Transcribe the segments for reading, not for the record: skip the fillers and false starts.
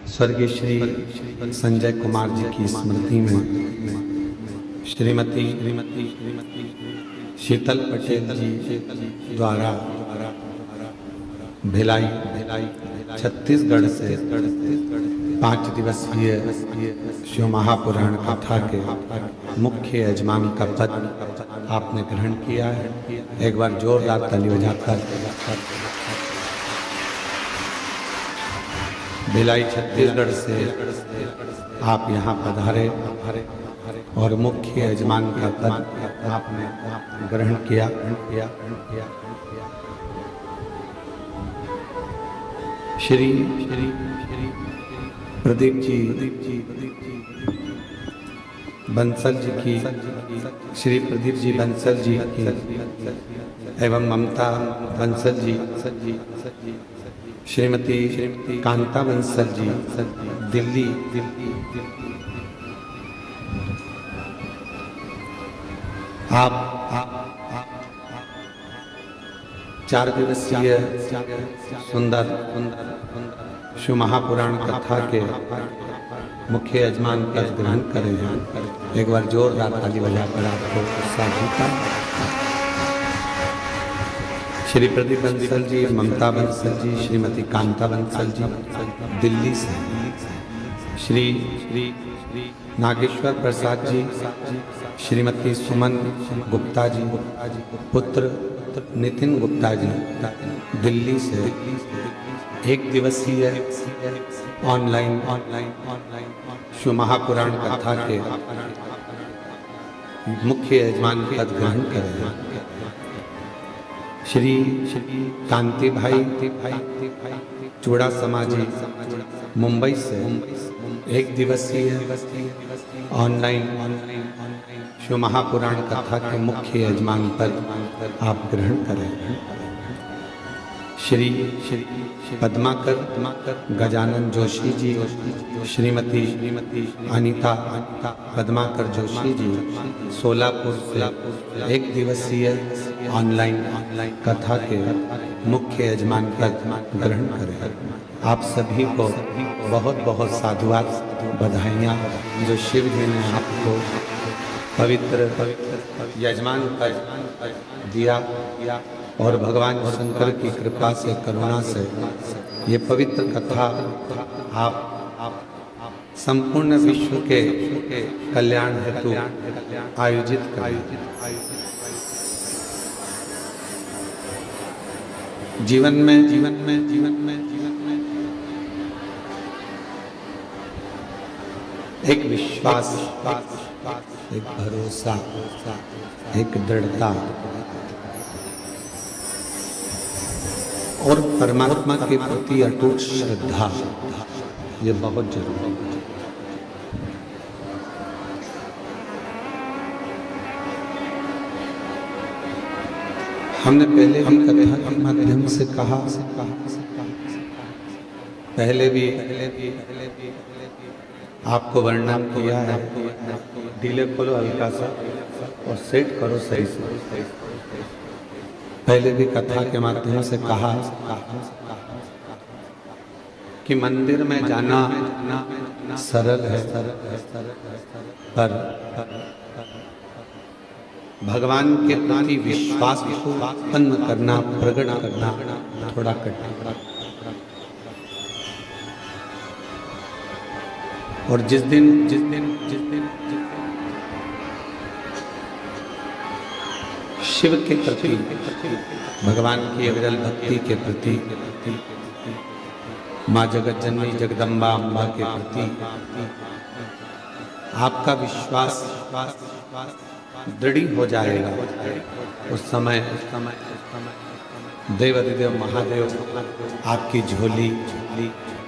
स्वर्गीय श्री संजय कुमार जी की स्मृति में श्रीमती शीतल पटेल जी द्वारा भिलाई छत्तीसगढ़ से 5 दिवसीय शिव महापुराण कथा के मुख्य यजमान का पद आपने ग्रहण किया है। एक बार जोरदार ताली बजाकर भिलाई छत्तीसगढ़ से आप यहाँ पधारे और मुख्य यजमान का पद आपने ग्रहण किया। श्री प्रदीप जी बंसल जी की, श्री प्रदीप जी बंसल जी की एवं ममता बंसल जी, श्रीमती कांता बंसल जी दिल्ली, आप 4 दिवसीय सुंदर शिव महापुराण कथा के मुख्य यजमान पद ग्रहण करे हैं। एक बार जोरदार ताली बजाकर आपको उत्साह जीता। श्री प्रदीप बंसल जी, ममता बंसल जी, श्रीमती कांता बंसल जी दिल्ली से, श्री नागेश्वर प्रसाद जी, श्रीमती सुमन गुप्ता जी, पुत्र नितिन गुप्ता जी दिल्ली से 1 दिवसीय ऑनलाइन शिव महापुराण कथा के मुख्य यजमान पद ग्रहण करें। श्री कांति भाई चूड़ा समाजी मुंबई से 1 दिवसीय ऑनलाइन शिव महापुराण कथा के मुख्य यजमान पद आप ग्रहण करें। श्री पद्माकर गजानन जोशी जी, श्रीमती अनीता पद्माकर जोशी जी सोलापुर से 1 दिवसीय ऑनलाइन कथा के मुख्य यजमान पद ग्रहण करें। आप सभी को बहुत बहुत साधुवाद, बधाइयाँ जो शिव जी ने आपको पवित्र यजमान पद दिया और भगवान शंकर की कृपा से, करुणा से ये पवित्र कथा आप संपूर्ण विश्व के कल्याण हेतु आयोजित करें। जीवन में एक विश्वास, एक भरोसा, एक दृढ़ता और परमात्मा के प्रति अटूट श्रद्धा, ये बहुत जरूरी है। हमने पहले भी कथा के माध्यम से कहा, पहले भी आपको वर्णन किया है। डीले खोलो हल्का सा और सेट करो सही से। पहले भी कथा के माध्यम से कहा कि मंदिर में जाना सरल है, पर भगवान के प्रति विश्वास को उत्पन्न करना, प्रकट करना थोड़ा कठिन। और जिस दिन शिव के प्रति, भगवान की अविरल भक्ति के प्रति, माँ जगत जननी जगदम्बा अम्बा के प्रति आपका विश्वास दृढ़ हो जाएगा, उस समय देवाधिदेव महादेव आपकी झोली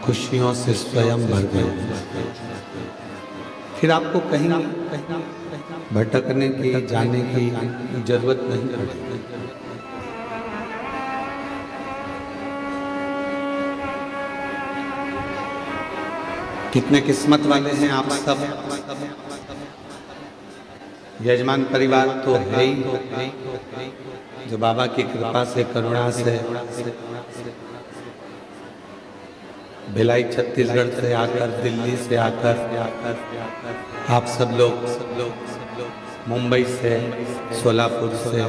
खुशियों से स्वयं भर गए। फिर आपको कहीं भटकने की, जाने की जरूरत नहीं पड़ती। कितने किस्मत वाले हैं आप सब। यजमान परिवार तो है ही, जो बाबा की कृपा से, करुणा से भिलाई छत्तीसगढ़ से आकर, दिल्ली से आकर आप सब लोग मुंबई से, सोलापुर से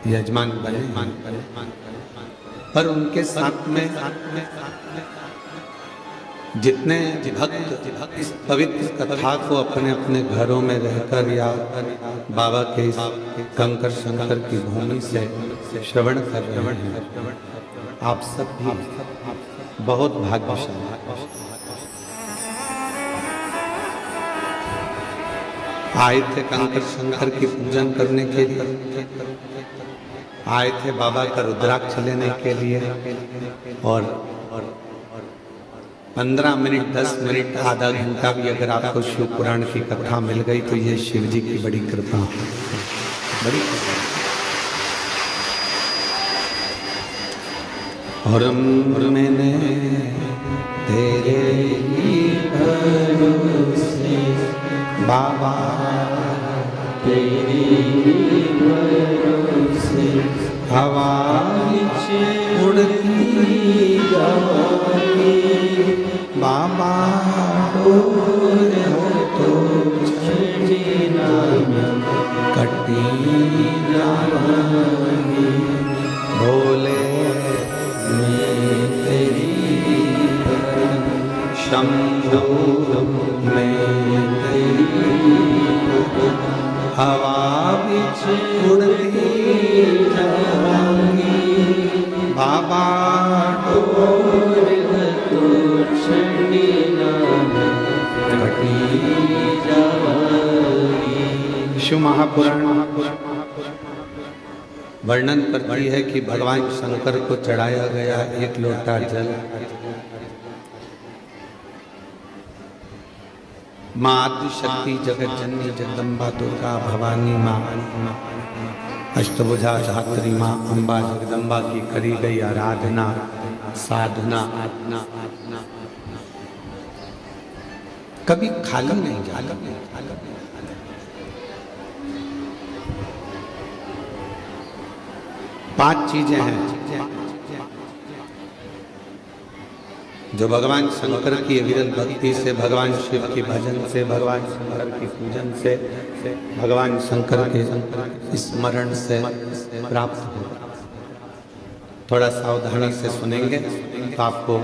यजमान बने, पर उनके साथ में जितने भक्त इस पवित्र कथा को अपने अपने घरों में रहकर या बाबा के इस कंकर शंकर की भूमि से श्रवण कर रहे हैं, आप सब भी बहुत भाग्यशाली। आए थे कंकर शंकर की पूजन करने के लिए, आए थे बाबा का रुद्राक्ष लेने के लिए, और 15 मिनट 10 मिनट आधा घंटा भी अगर आपको शिव पुराण की कथा मिल गई तो ये शिव जी की बड़ी कृपा, बड़ी कृपा। और मैंने तेरे ही भरोसे बाबा, तेरे ही भरोसे हवा उड़ती जाएगी बाबा, डोर हो तो छड़ीना कटी जाएगी, भोले मैं तेरी शंभो मैं तेरी हवा बिच उड़ती जाएगी बाबा, डोर तो छड़ीना कटी जाएगी। शिव महापुराण वर्णन करती है कि भगवान शंकर को चढ़ाया गया एक लोटा जल माँ आदिशक्ति जगत जननी जगदम्बा दुर्गा भवानी माँ अष्टभुजा धात्री माँ अम्बा जगदम्बा की करी गई आराधना साधना कभी खाली नहीं जाता। पांच चीजें हैं जो भगवान शंकर की विरल भक्ति से, भगवान शिव की भजन से, भगवान शंकर की पूजन से, भगवान शंकर के स्मरण से प्राप्त हो। थोड़ा सावधानी से सुनेंगे तो आपको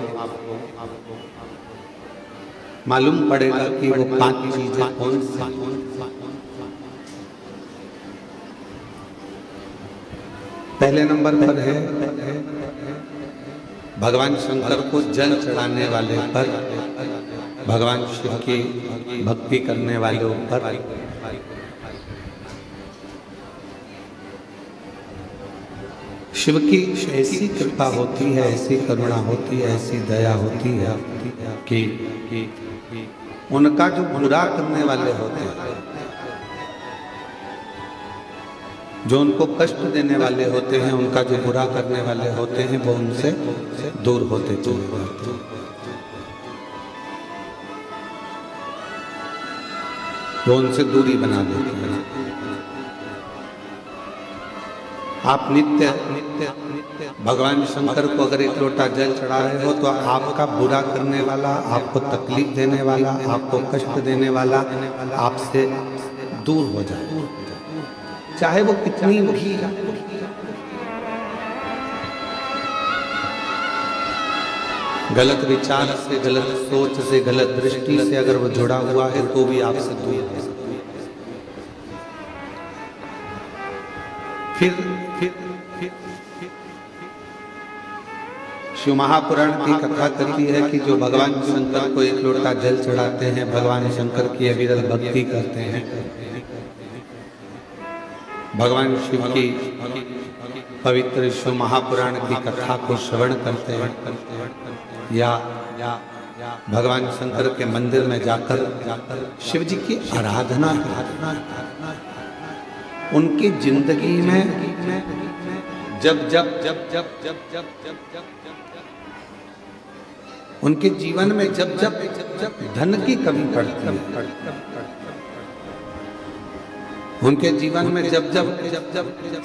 मालूम पड़ेगा कि वो पांच चीजें कौन सी। पहले नंबर पर है भगवान शंकर को जल चढ़ाने वाले पर, भगवान शिव की भक्ति करने वालों पर शिव की ऐसी कृपा होती है, ऐसी करुणा होती है, ऐसी दया होती है कि उनका जो बुरा करने वाले होते हैं, जो उनको कष्ट देने वाले होते हैं, उनका जो बुरा करने वाले होते हैं, वो उनसे दूर होते चले जाते हैं, वो उनसे दूरी बना देते हैं। आप नित्य भगवान शंकर को अगर एक लोटा जल चढ़ा रहे हो तो आपका बुरा करने वाला, आपको तकलीफ देने वाला, आपको कष्ट देने वाला आपसे दूर हो जाए, चाहे वो कितनी भी गलत विचार से, गलत सोच से, गलत दृष्टि से अगर वो जुड़ा हुआ है तो भी आपसे दूर है। फिर शिव महापुराण की कथा करती है कि जो भगवान शंकर को एक लोटा जल चढ़ाते हैं, भगवान शंकर की अविरल भक्ति करते हैं, भगवान शिव की पवित्र शिव महापुराण की कथा को श्रवण करते हैं, या भगवान शंकर के मंदिर में जाकर शिव जी की आराधना, उनकी जिंदगी में जब जब जब जब जब जब जब जब उनके जीवन में जब जब धन की कमी पड़ती है, उनके जीवन में जब जब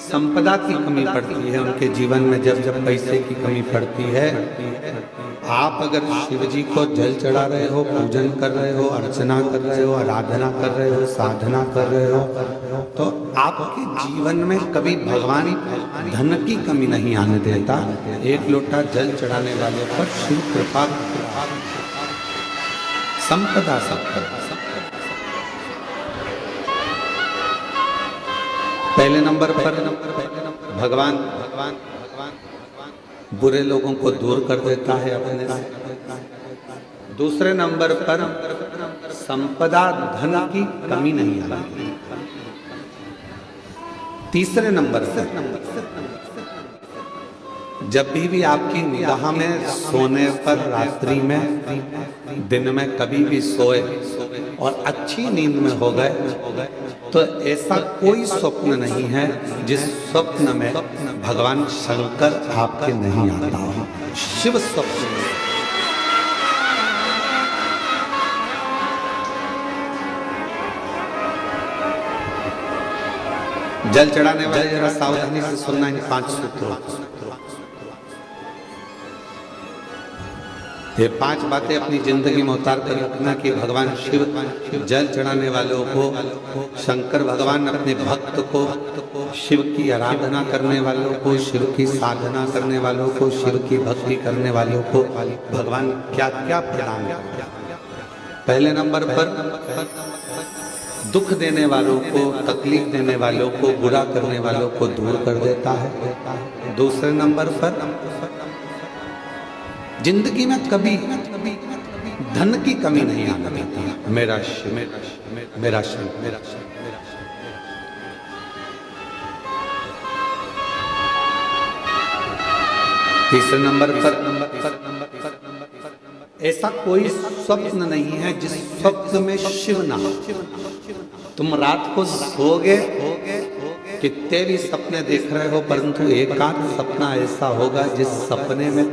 संपदा की कमी पड़ती है, उनके जीवन में जब जब पैसे की कमी पड़ती है, आप अगर शिव जी को जल चढ़ा रहे हो, पूजन कर रहे हो, अर्चना कर रहे हो, आराधना कर रहे हो, साधना कर रहे हो, तो आपके जीवन में कभी भगवान धन की कमी नहीं आने देता। एक लोटा जल चढ़ाने वाले पर शिव कृपा संपदा पहले नंबर पर भगवान बुरे लोगों को दूर कर देता है अपने से। दूसरे नंबर पर संपदा धन की कमी नहीं आती। तीसरे नंबर पर जब भी आपकी निगाह में सोने पर, रात्रि में, दिन में कभी भी सोए और अच्छी नींद में हो गए, तो ऐसा कोई स्वप्न नहीं है जिस स्वप्न में भगवान शंकर आपके नहीं आता हो। शिव स्वप्न में जल चढ़ाने वाले जरा सावधानी से सुनना इन 5 सूत्रों। ये 5 बातें अपनी जिंदगी में उतार कर रखना कि भगवान शिव जल चढ़ाने वालों को, शंकर भगवान अपने भक्त को, शिव की आराधना करने वालों को, शिव की साधना करने वालों को, शिव की भक्ति करने वालों को भगवान क्या क्या प्रदान करता है। पहले नंबर पर दुख देने वालों को, तकलीफ देने वालों को, बुरा करने वालों को दूर कर देता है। दूसरे नंबर पर जिंदगी में कभी धन की कमी नहीं आने देती। मेरा शिव, मेरा शिव, मेरा शिव। तीसरे नंबर पर ऐसा कोई स्वप्न नहीं है जिस स्वप्न में शिव ना हो। तुम रात को सोओगे, कितने भी सपने देख रहे हो, परंतु एक आध सपना ऐसा होगा जिस सपने में